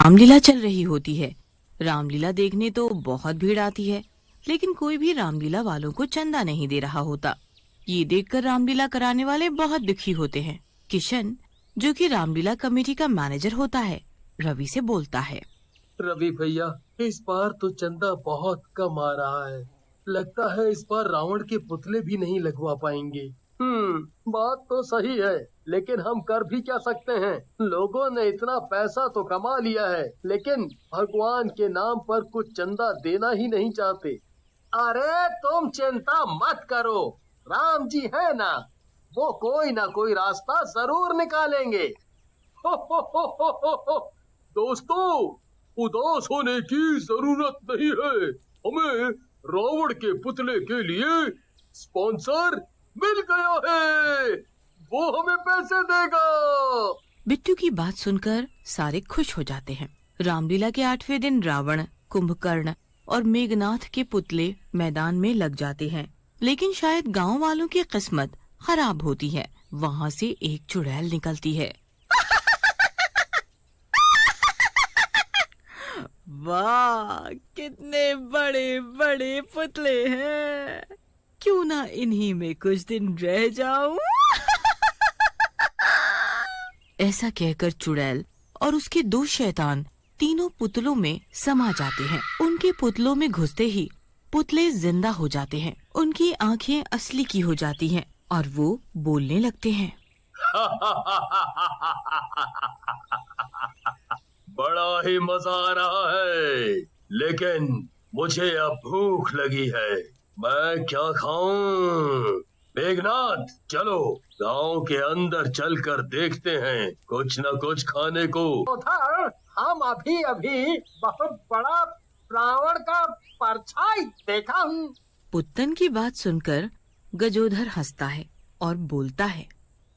रामलीला चल रही होती है। रामलीला देखने तो बहुत भीड़ आती है, लेकिन कोई भी रामलीला वालों को चंदा नहीं दे रहा होता। ये देखकर रामलीला कराने वाले बहुत दुखी होते हैं। किशन, जो कि रामलीला कमेटी का मैनेजर होता है, रवि से बोलता है। रवि भैया, इस बार तो चंदा बहुत कम आ रहा है। लगता है इस बार रावण के पुतले भी नहीं लगवा पाएंगे। बात तो सही है, लेकिन हम कर भी क्या सकते हैं। लोगों ने इतना पैसा तो कमा लिया है, लेकिन भगवान के नाम पर कुछ चंदा देना ही नहीं चाहते। अरे तुम चिंता मत करो, राम जी है ना, वो कोई ना कोई रास्ता जरूर निकालेंगे। हो। दोस्तों, उदास होने की जरूरत नहीं है। हमें रावण के पुतले के लिए स्पॉन्सर मिल गया है, वो हमें पैसे देगा। बिट्टू की बात सुनकर सारे खुश हो जाते हैं। रामलीला के 8वें दिन रावण, कुंभकर्ण और मेघनाथ के पुतले मैदान में लग जाते हैं, लेकिन शायद गांव वालों की किस्मत खराब होती है। वहाँ से एक चुड़ैल निकलती है। वाह, कितने बड़े बड़े पुतले हैं, क्यों ना इन्हीं में कुछ दिन रह जाऊं। ऐसा कहकर चुड़ैल और उसके 2 शैतान तीनों पुतलों में समा जाते हैं। उनके पुतलों में घुसते ही पुतले जिंदा हो जाते हैं। उनकी आंखें असली की हो जाती हैं और वो बोलने लगते हैं। बड़ा ही मजा आ रहा है, लेकिन मुझे अब भूख लगी है। मैं क्या खाऊं? मेघनाथ, चलो गांव के अंदर चलकर देखते हैं कुछ न कुछ खाने को। उधर हम अभी अभी बहुत बड़ा रावण का परछाई देखा हूँ। पुत्तन की बात सुनकर गजोधर हंसता है और बोलता है।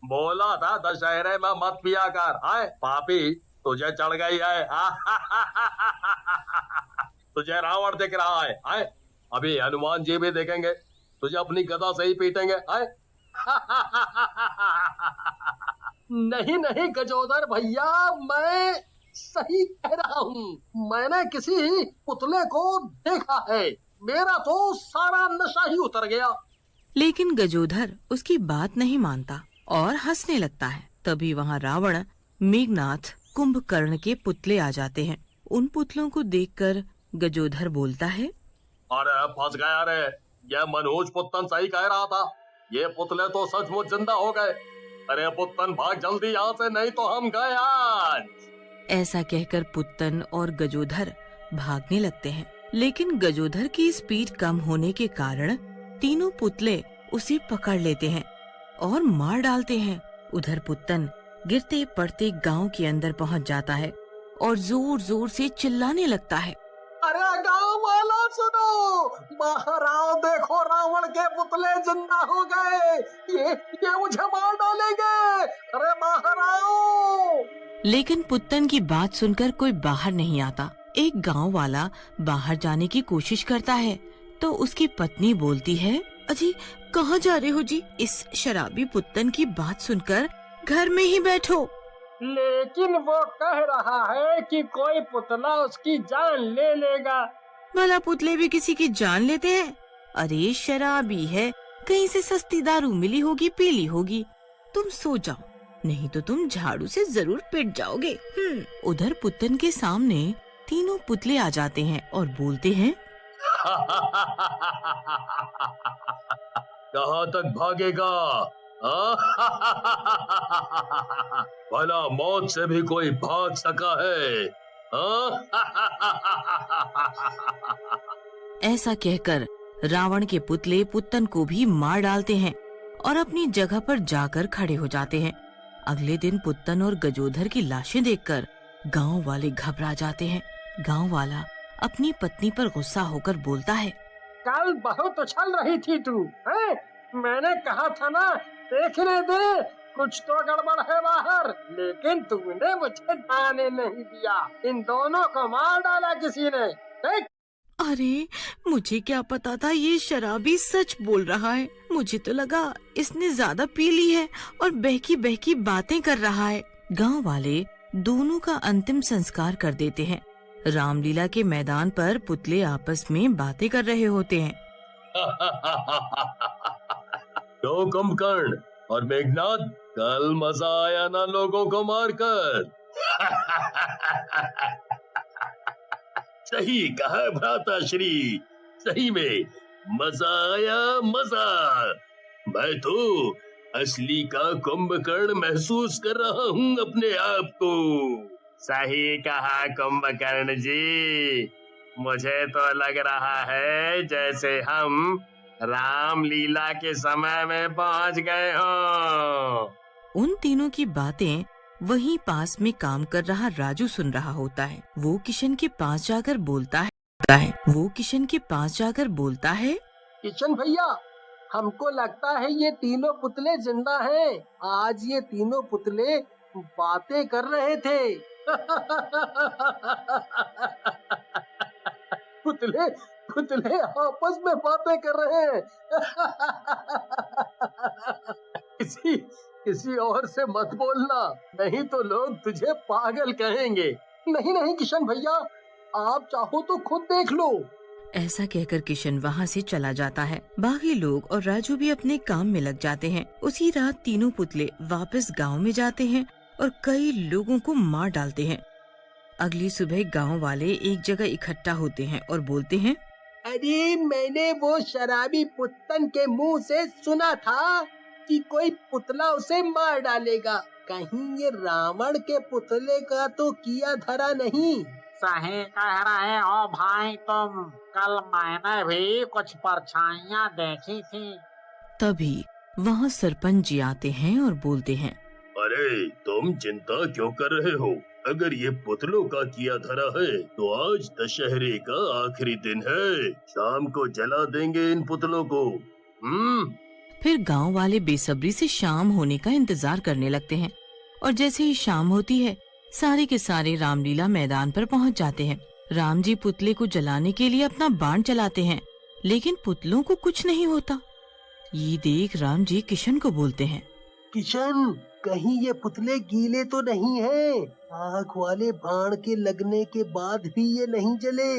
बोला था दशहरे में मत पिया कर, आए पापी, तुझे चढ़ गई है। तुझे रावण दिख रहा है, आए अभी हनुमान जी भी देखेंगे, तुझे अपनी गदा से ही पीटेंगे। आए नहीं नहीं गजोदर भैया, मैं सही कह रहा हूँ। मैंने किसी पुतले को देखा है, मेरा तो सारा नशा ही उतर गया। लेकिन गजोधर उसकी बात नहीं मानता और हंसने लगता है। तभी वहाँ रावण, मेघनाथ, कुंभकर्ण के पुतले आ जाते हैं। उन पुतलों को देखकर गजोधर बोलता है। अरे फंस गया रे, ये मनोज पुत्तन सही कह रहा था, ये पुतले तो सचमुच जिंदा हो गए। अरे पुत्तन भाग जल्दी यहाँ से, नहीं तो हम गए आज। ऐसा कहकर पुत्तन और गजोधर भागने लगते हैं, लेकिन गजोधर की स्पीड कम होने के कारण तीनों पुतले उसे पकड़ लेते हैं और मार डालते हैं। उधर पुत्तन गिरते पड़ते गांव के अंदर पहुंच जाता है और जोर जोर से चिल्लाने लगता है। अरे गांव वालों सुनो, बाहर आओ, देखो रावण के पुतले जिंदा हो गए, ये मुझे मार डालेंगे। अरे बाहर आओ। लेकिन पुत्तन की बात सुनकर कोई बाहर नहीं आता। एक गांव वाला बाहर जाने की कोशिश करता है तो उसकी पत्नी बोलती है। अजी, कहाँ जा रहे हो जी? इस शराबी पुत्तन की बात सुनकर घर में ही बैठो। लेकिन वो कह रहा है कि कोई पुतला उसकी जान ले लेगा। भला पुतले भी किसी की जान लेते हैं? अरे शराबी है, कहीं से सस्ती दारू मिली होगी, पी ली होगी। तुम सो जाओ, नहीं तो तुम झाड़ू से जरूर पिट जाओगे। उधर पुत्तन के सामने तीनों पुतले आ जाते हैं और बोलते हैं। कहाँ तक भागेगा? भला मौत से भी कोई भाग सका है? ऐसा कहकर रावण के पुतले पुत्तन को भी मार डालते हैं और अपनी जगह पर जाकर खड़े हो जाते हैं। अगले दिन पुत्तन और गजोधर की लाशें देखकर गांव वाले घबरा जाते हैं। गांव वाला अपनी पत्नी पर गुस्सा होकर बोलता है। कल बहुत उछल रही थी तू, हैं? मैंने कहा था ना, देखने दे, कुछ तो गड़बड़ है बाहर, लेकिन तूने मुझे जाने नहीं दिया। इन दोनों को मार डाला किसी ने। देख। अरे मुझे क्या पता था ये शराबी सच बोल रहा है। मुझे तो लगा इसने ज्यादा पी ली है और बहकी बहकी बातें कर रहा है। गांव वाले दोनों का अंतिम संस्कार कर देते हैं। रामलीला के मैदान पर पुतले आपस में बातें कर रहे होते हैं। तो कुंभकर्ण और मेघनाद, कल मजा आया ना लोगों को मारकर? सही कहा भ्राताश्री, सही में मजा आया, मजा। मैं तो असली का कुंभकर्ण महसूस कर रहा हूँ अपने आप को। सही कहा कुंभकर्ण जी, मुझे तो लग रहा है जैसे हम रामलीला के समय में पहुंच गए हों। उन तीनों की बातें वहीं पास में काम कर रहा राजू सुन रहा होता है। वो किशन के पास जाकर बोलता है, किशन भैया, हमको लगता है ये तीनों पुतले जिंदा हैं। आज ये तीनों पुतले बातें कर रहे थे। पुतले आपस में बातें कर रहे हैं। किसी और से मत बोलना, नहीं तो लोग तुझे पागल कहेंगे। नहीं किशन भैया, आप चाहो तो खुद देख लो। ऐसा कहकर किशन वहाँ से चला जाता है। बाकी लोग और राजू भी अपने काम में लग जाते हैं। उसी रात तीनों पुतले वापस गांव में जाते हैं और कई लोगों को मार डालते हैं। अगली सुबह गांव वाले एक जगह इकट्ठा होते हैं और बोलते हैं, अरे मैंने वो शराबी पुत्तन के मुंह से सुना था कि कोई पुतला उसे मार डालेगा। कहीं ये रावण के पुतले का तो किया धरा नहीं। सही कह रहे हो भाई तुम, कल मैंने भी कुछ परछाइयाँ देखी थी। तभी वहाँ सरपंच जी आते हैं और बोलते हैं, अरे तुम चिंता क्यों कर रहे हो? अगर ये पुतलों का किया धरा है तो आज दशहरे का आखिरी दिन है, शाम को जला देंगे इन पुतलों को। फिर गांव वाले बेसब्री से शाम होने का इंतजार करने लगते हैं और जैसे ही शाम होती है सारे के सारे रामलीला मैदान पर पहुंच जाते हैं। राम जी पुतले को जलाने के लिए अपना बाण चलाते हैं, लेकिन पुतलों को कुछ नहीं होता। ये देख राम जी किशन को बोलते हैं, किशन, कहीं ये पुतले गीले तो नहीं हैं? आग वाले बाण के लगने के बाद भी ये नहीं जले।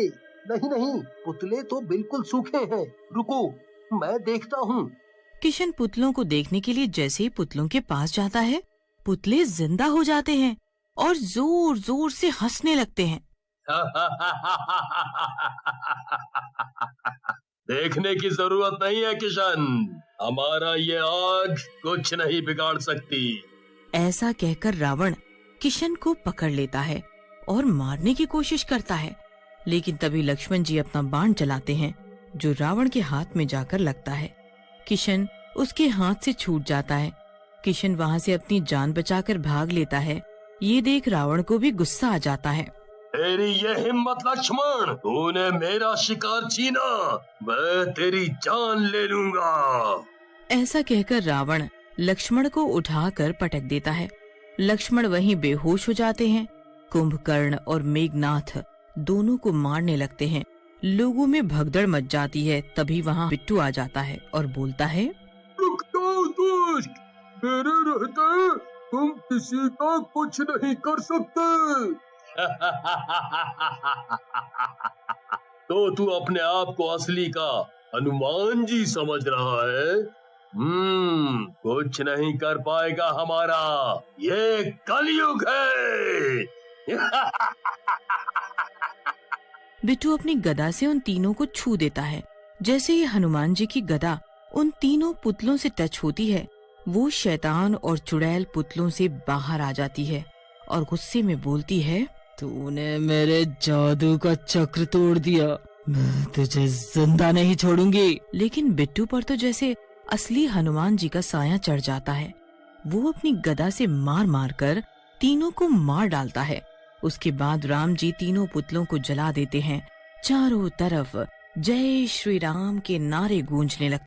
नहीं, पुतले तो बिल्कुल सूखे हैं। रुको, मैं देखता हूँ। किशन पुतलों को देखने के लिए जैसे ही पुतलों के पास जाता है, पुतले जिंदा हो जाते हैं और जोर जोर से हंसने लगते हैं। देखने की जरूरत नहीं है किशन, हमारा ये आग कुछ नहीं बिगाड़ सकती। ऐसा कहकर रावण किशन को पकड़ लेता है और मारने की कोशिश करता है, लेकिन तभी लक्ष्मण जी अपना बाण चलाते हैं जो रावण के हाथ में जाकर लगता है। किशन उसके हाथ से छूट जाता है। किशन वहाँ से अपनी जान बचाकर भाग लेता है। ये देख रावण को भी गुस्सा आ जाता है। तेरी ये हिम्मत लक्ष्मण, तूने मेरा शिकार छीना, मैं तेरी जान ले लूंगा। ऐसा कहकर रावण लक्ष्मण को उठाकर पटक देता है। लक्ष्मण वहीं बेहोश हो जाते हैं। कुंभकर्ण और मेघनाथ दोनों को मारने लगते हैं। लोगों में भगदड़ मच जाती है। तभी वहाँ बिट्टू आ जाता है और बोलता है, रुक जाओ दुष्ट, मेरे रहते तुम किसी का कुछ नहीं कर सकते। तो तू अपने आप को असली का हनुमान जी समझ रहा है? कुछ नहीं कर पाएगा हमारा, ये कलयुग है। बिट्टू अपनी गदा से उन तीनों को छू देता है। जैसे ही हनुमान जी की गदा उन तीनों पुतलों से टच होती है, वो शैतान और चुड़ैल पुतलों से बाहर आ जाती है और गुस्से में बोलती है, तूने मेरे जादू का चक्र तोड़ दिया, मैं तुझे जिंदा नहीं छोड़ूंगी। लेकिन बिट्टू पर तो जैसे असली हनुमान जी का साया चढ़ जाता है। वो अपनी गदा से मार मार कर तीनों को मार डालता है। उसके बाद राम जी तीनों पुतलों को जला देते हैं। चारों तरफ जय श्री राम के नारे गूंजने लगते